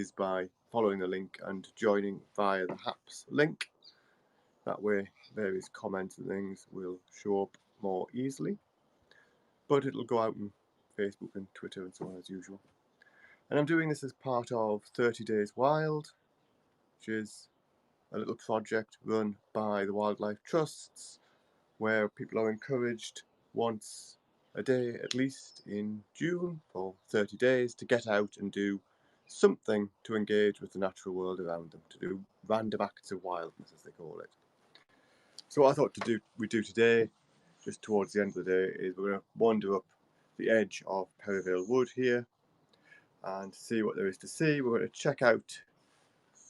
is by following the link and joining via the HAPS link. That way various comments and things will show up more easily, but it'll go out on Facebook and Twitter and so on as usual. And I'm doing this as part of 30 Days Wild, which is a little project run by the Wildlife Trusts, where people are encouraged once a day at least in June for 30 days to get out and do something to engage with the natural world around them, to do random acts of wildness, as they call it. So what I thought we do today, just towards the end of the day, is we're going to wander up the edge of Perivale Wood here and see what there is to see. We're going to check out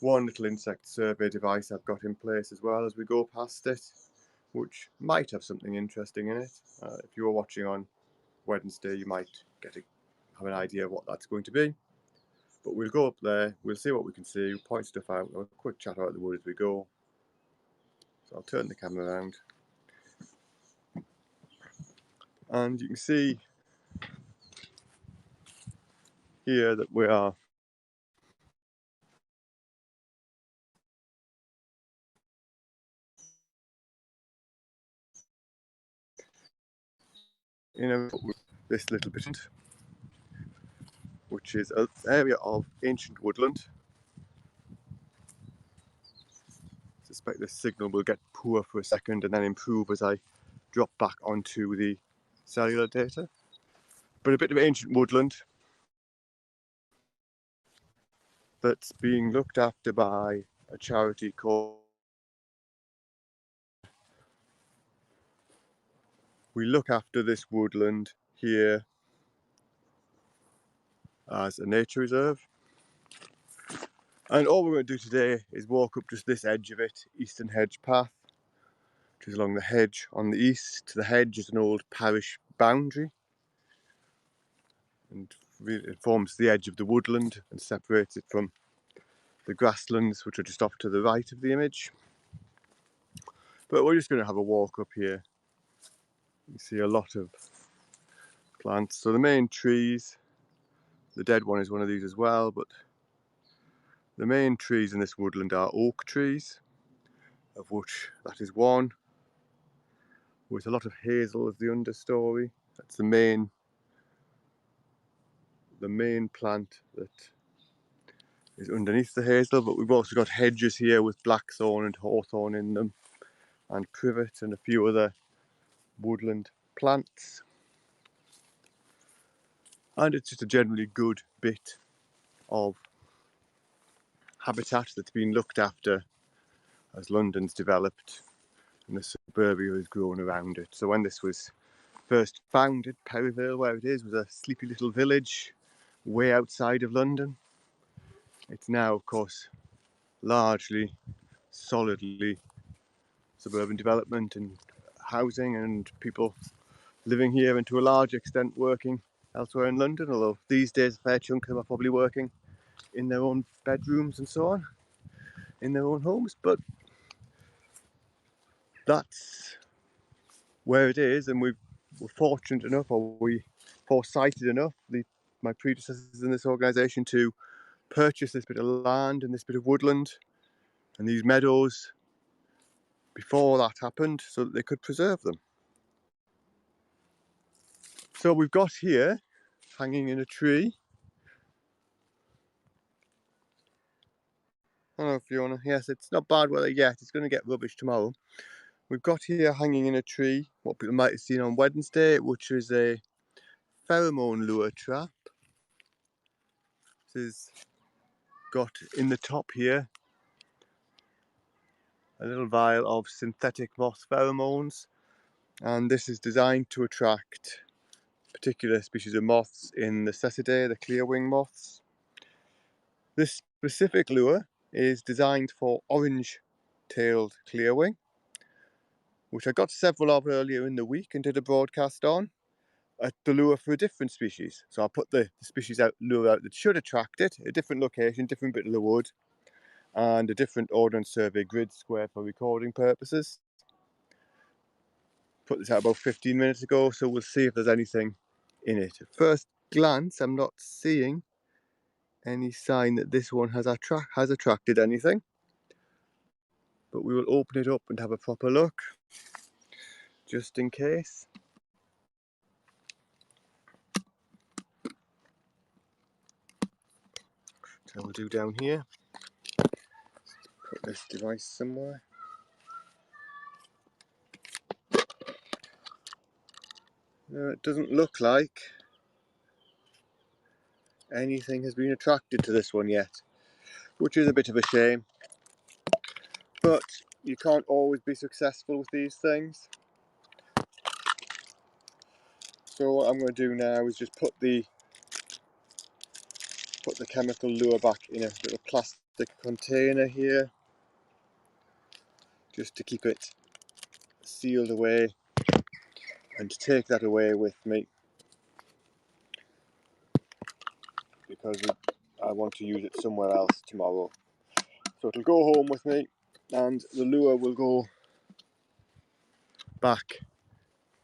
one little insect survey device I've got in place as well as we go past it, which might have something interesting in it. If you were watching on Wednesday, you might have an idea of what that's going to be. But we'll go up there, we'll see what we can see, we'll point stuff out, we'll have a quick chat about the wood as we go. So I'll turn the camera around. And you can see here that we are in this little bit, which is an area of ancient woodland. I suspect the signal will get poor for a second and then improve as I drop back onto the cellular data. But a bit of ancient woodland that's being looked after by a charity called... We look after this woodland here as a nature reserve. And all we're going to do today is walk up just this edge of it, Eastern Hedge Path, which is along the hedge on the east. The hedge is an old parish boundary, and it forms the edge of the woodland and separates it from the grasslands, which are just off to the right of the image. But we're just going to have a walk up here. You see a lot of plants. So the main trees, the dead one is one of these as well, but the main trees in this woodland are oak trees, of which that is one, with a lot of hazel as the understory. That's the main plant that is underneath the hazel, but we've also got hedges here with blackthorn and hawthorn in them, and privet and a few other woodland plants. And it's just a generally good bit of habitat that's been looked after as London's developed and the suburbia has grown around it. So when this was first founded, Perivale, where it is, was a sleepy little village way outside of London. It's now, of course, largely, solidly suburban development and housing, and people living here and to a large extent working elsewhere in London, although these days a fair chunk of them are probably working in their own bedrooms and so on, in their own homes. But that's where it is, and we were fortunate enough, or we foresighted enough, my predecessors in this organisation, to purchase this bit of land and this bit of woodland and these meadows before that happened, so that they could preserve them. So we've got here, hanging in a tree, hello Fiona, yes, it's not bad weather yet, it's going to get rubbish tomorrow. We've got here hanging in a tree what people might have seen on Wednesday, which is a pheromone lure trap. This has got in the top here a little vial of synthetic moth pheromones, and this is designed to attract particular species of moths in the Cecidae, the clearwing moths. This specific lure is designed for orange-tailed clearwing, which I got several of earlier in the week and did a broadcast on. The lure for a different species. So I'll put the species lure out that should attract it, a different location, different bit of the wood, and a different Ordnance Survey grid square for recording purposes. Put this out about 15 minutes ago, so we'll see if there's anything in it. At first glance, I'm not seeing any sign that this one has attracted anything. But we will open it up and have a proper look, just in case. So we'll do down here. Put this device somewhere. It doesn't look like anything has been attracted to this one yet, which is a bit of a shame. But you can't always be successful with these things. So what I'm going to do now is just put the chemical lure back in a little plastic container here, just to keep it sealed away, and to take that away with me because I want to use it somewhere else tomorrow. So it'll go home with me, and the lure will go back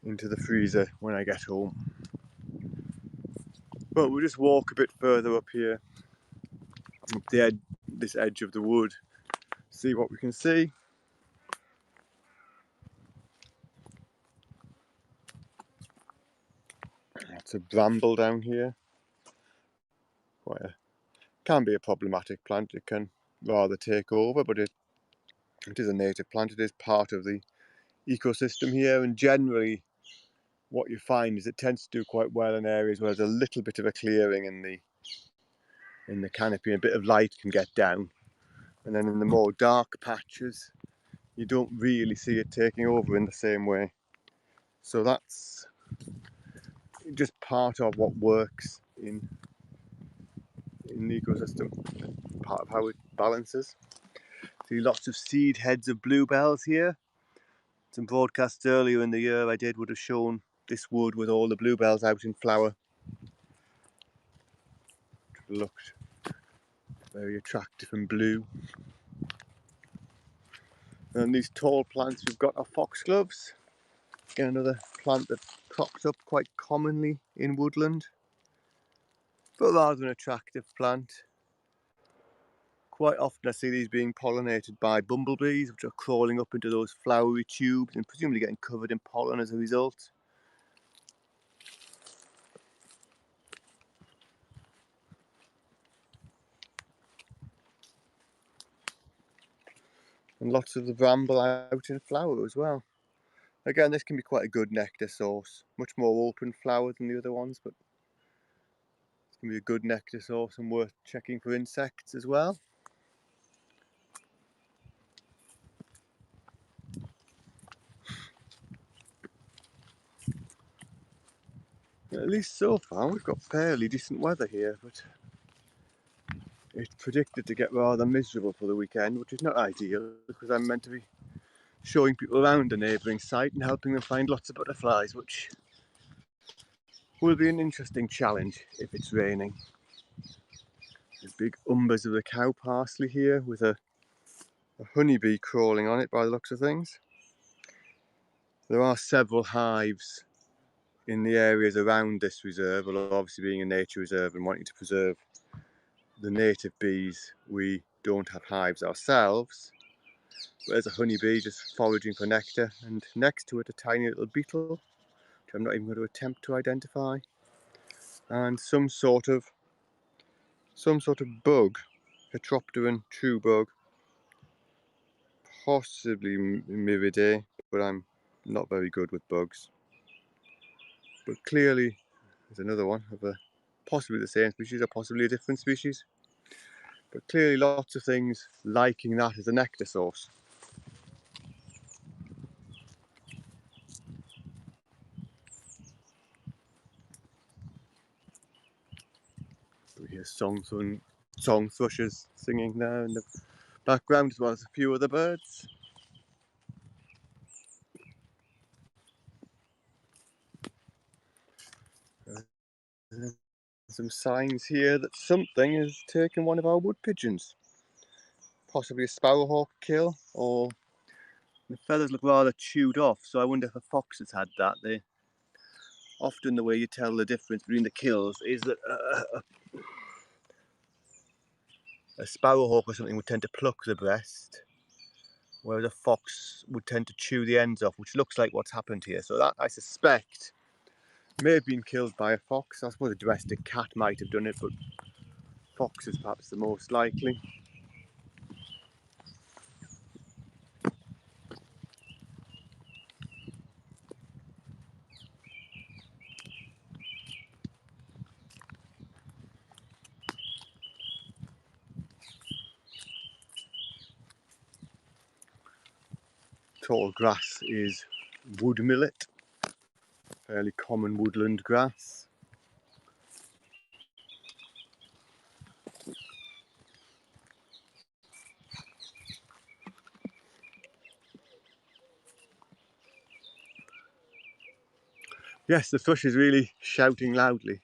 into the freezer when I get home. But we'll just walk a bit further up here, up this edge of the wood, see what we can see. Lots of bramble down here. Can be a problematic plant. It can rather take over, but it is a native plant. It is part of the ecosystem here, and generally what you find is it tends to do quite well in areas where there's a little bit of a clearing in the canopy, a bit of light can get down, and then in the more dark patches you don't really see it taking over in the same way. So that's just part of what works in the ecosystem, part of how it balances. See lots of seed heads of bluebells here. Some broadcasts earlier in the year I did would have shown this wood with all the bluebells out in flower. It looked very attractive and blue. And these tall plants we've got are foxgloves. Again, another plant that crops up quite commonly in woodland, but rather an attractive plant. Quite often I see these being pollinated by bumblebees, which are crawling up into those flowery tubes and presumably getting covered in pollen as a result. And lots of the bramble out in flower as well. Again, this can be quite a good nectar source. Much more open flower than the other ones, but it can be a good nectar source and worth checking for insects as well. At least so far we've got fairly decent weather here, but it's predicted to get rather miserable for the weekend, which is not ideal because I'm meant to be showing people around a neighbouring site and helping them find lots of butterflies, which will be an interesting challenge if it's raining. There's big umbers of the cow parsley here with a honeybee crawling on it by the looks of things. There are several hives in the areas around this reserve, although obviously being a nature reserve and wanting to preserve the native bees, we don't have hives ourselves. But there's a honeybee just foraging for nectar, and next to it a tiny little beetle, which I'm not even going to attempt to identify, and some sort of bug, Heteropteran true bug, possibly Miridae, but I'm not very good with bugs. But clearly there's another one of possibly the same species or possibly a different species. But clearly lots of things liking that as a nectar source. We hear song thrushes singing there in the background, as well as a few other birds. Some signs here that something has taken one of our wood pigeons. Possibly a sparrowhawk kill, or the feathers look rather chewed off, so I wonder if a fox has had that. Often the way you tell the difference between the kills is that a sparrowhawk or something would tend to pluck the breast, whereas a fox would tend to chew the ends off, which looks like what's happened here. So that, I suspect, may have been killed by a fox. I suppose a domestic cat might have done it, but fox is perhaps the most likely. Tall grass is wood millet, fairly common woodland grass. Yes, the thrush is really shouting loudly.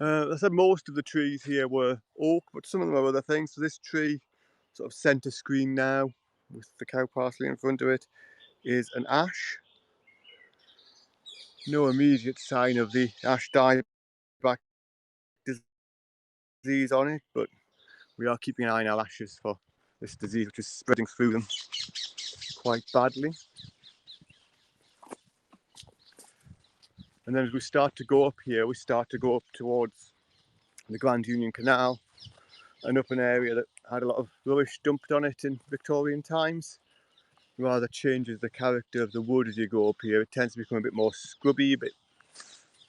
I said most of the trees here were oak, but some of them are other things. So this tree, sort of centre screen now, with the cow parsley in front of it, is an ash. No immediate sign of the ash dieback disease on it, but we are keeping an eye on our ashes for this disease, which is spreading through them quite badly. And then as we start to go up here, we start to go up towards the Grand Union Canal and up an area that had a lot of rubbish dumped on it in Victorian times. Rather changes the character of the wood as you go up here. It tends to become a bit more scrubby, a bit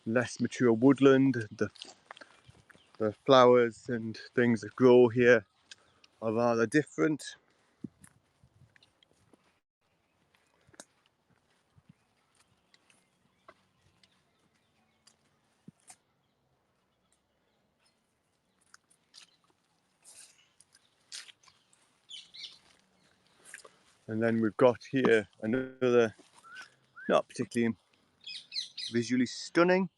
less mature woodland. The flowers and things that grow here are rather different. And then we've got here another, not particularly visually stunning,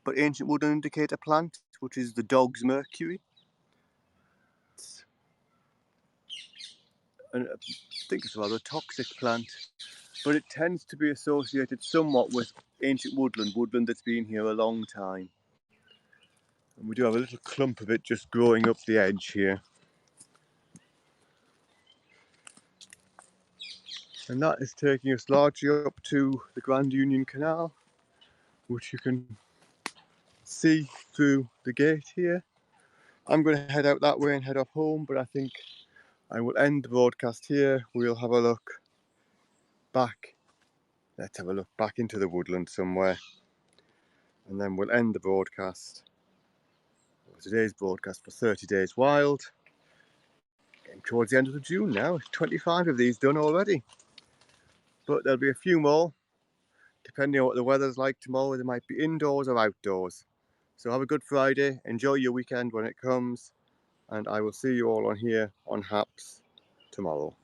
but ancient woodland indicator plant, which is the dog's mercury. And I think it's a rather toxic plant, but it tends to be associated somewhat with ancient woodland that's been here a long time. And we do have a little clump of it just growing up the edge here. And that is taking us largely up to the Grand Union Canal, which you can see through the gate here. I'm going to head out that way and head off home, but I think I will end the broadcast here. We'll have a look back. Let's have a look back into the woodland somewhere, and then we'll end the broadcast. Today's broadcast for 30 Days Wild. Getting towards the end of June now. 25 of these done already. But there'll be a few more. Depending on what the weather's like tomorrow, they might be indoors or outdoors. So have a good Friday. Enjoy your weekend when it comes. And I will see you all on here on Haps tomorrow.